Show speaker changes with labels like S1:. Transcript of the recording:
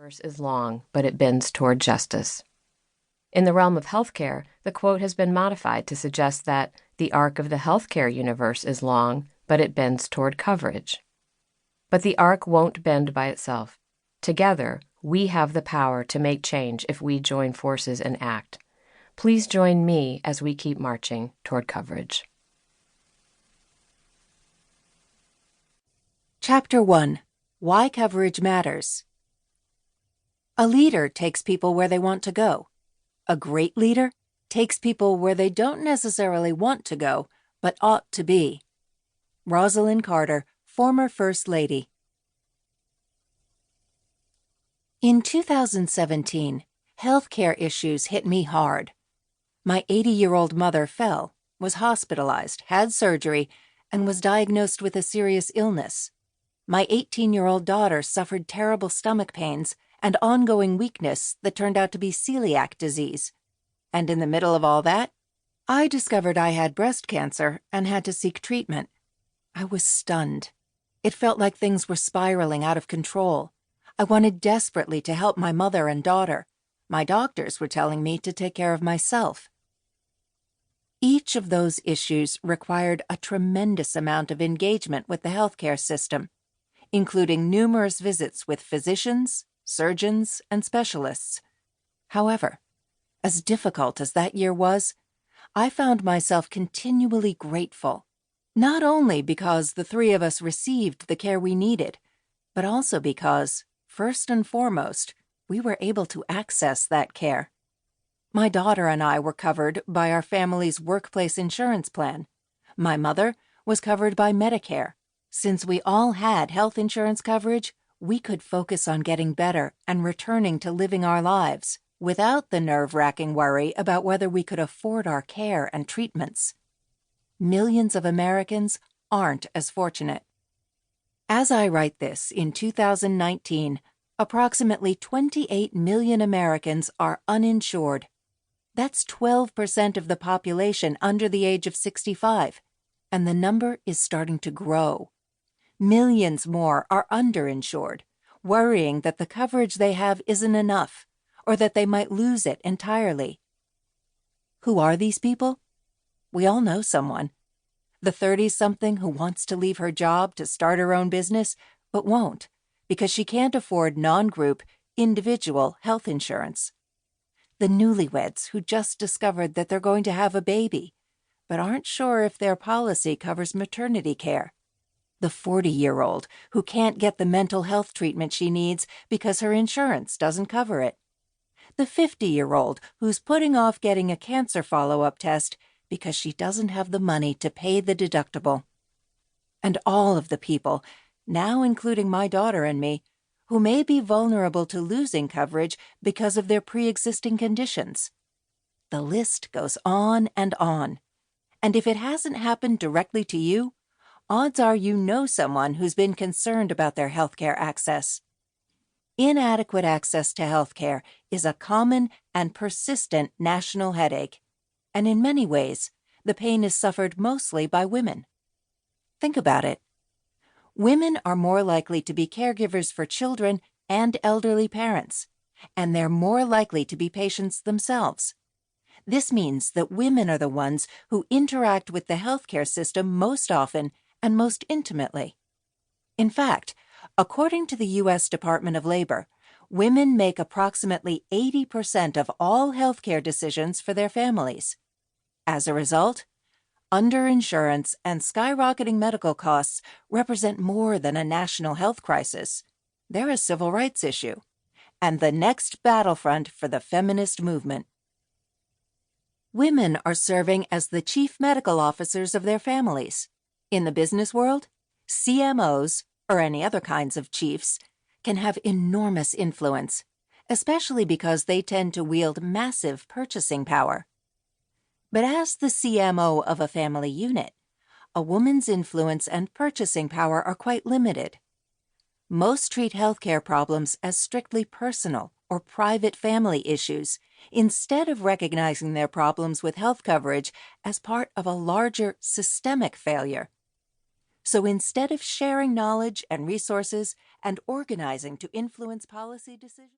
S1: universe is long, but it bends toward justice. In the realm of healthcare, the quote has been modified to suggest that the arc of the healthcare universe is long, but it bends toward coverage. But the arc won't bend by itself. Together, we have the power to make change if we join forces and act. Please join me as we keep marching toward coverage.
S2: Chapter 1. Why Coverage Matters. A leader takes people where they want to go. A great leader takes people where they don't necessarily want to go, but ought to be. Rosalind Carter, former First Lady. In 2017, healthcare issues hit me hard. My 80-year-old mother fell, was hospitalized, had surgery, and was diagnosed with a serious illness. My 18-year-old daughter suffered terrible stomach pains and ongoing weakness that turned out to be celiac disease. And in the middle of all that, I discovered I had breast cancer and had to seek treatment. I was stunned. It felt like things were spiraling out of control. I wanted desperately to help my mother and daughter. My doctors were telling me to take care of myself. Each of those issues required a tremendous amount of engagement with the healthcare system, including numerous visits with physicians, surgeons, and specialists. However, as difficult as that year was, I found myself continually grateful, not only because the three of us received the care we needed, but also because, first and foremost, we were able to access that care. My daughter and I were covered by our family's workplace insurance plan. My mother was covered by Medicare. Since we all had health insurance coverage, we could focus on getting better and returning to living our lives without the nerve-wracking worry about whether we could afford our care and treatments. Millions of Americans aren't as fortunate. As I write this in 2019, approximately 28 million Americans are uninsured. That's 12% of the population under the age of 65, and the number is starting to grow. Millions more are underinsured, worrying that the coverage they have isn't enough, or that they might lose it entirely. Who are these people? We all know someone. The 30-something who wants to leave her job to start her own business, but won't, because she can't afford non-group, individual health insurance. The newlyweds who just discovered that they're going to have a baby, but aren't sure if their policy covers maternity care. The 40-year-old who can't get the mental health treatment she needs because her insurance doesn't cover it. The 50-year-old who's putting off getting a cancer follow-up test because she doesn't have the money to pay the deductible. And all of the people, now including my daughter and me, who may be vulnerable to losing coverage because of their pre-existing conditions. The list goes on. And if it hasn't happened directly to you, odds are you know someone who's been concerned about their healthcare access. Inadequate access to healthcare is a common and persistent national headache, and in many ways, the pain is suffered mostly by women. Think about it. Women are more likely to be caregivers for children and elderly parents, and they're more likely to be patients themselves. This means that women are the ones who interact with the healthcare system most often and most intimately. In fact, according to the U.S. Department of Labor, women make approximately 80% of all healthcare decisions for their families. As a result, underinsurance and skyrocketing medical costs represent more than a national health crisis. They're a civil rights issue, and the next battlefront for the feminist movement. Women are serving as the chief medical officers of their families. In the business world, CMOs, or any other kinds of chiefs, can have enormous influence, especially because they tend to wield massive purchasing power. But as the CMO of a family unit, a woman's influence and purchasing power are quite limited. Most treat healthcare problems as strictly personal or private family issues, instead of recognizing their problems with health coverage as part of a larger systemic failure. So instead of sharing knowledge and resources and organizing to influence policy decisions,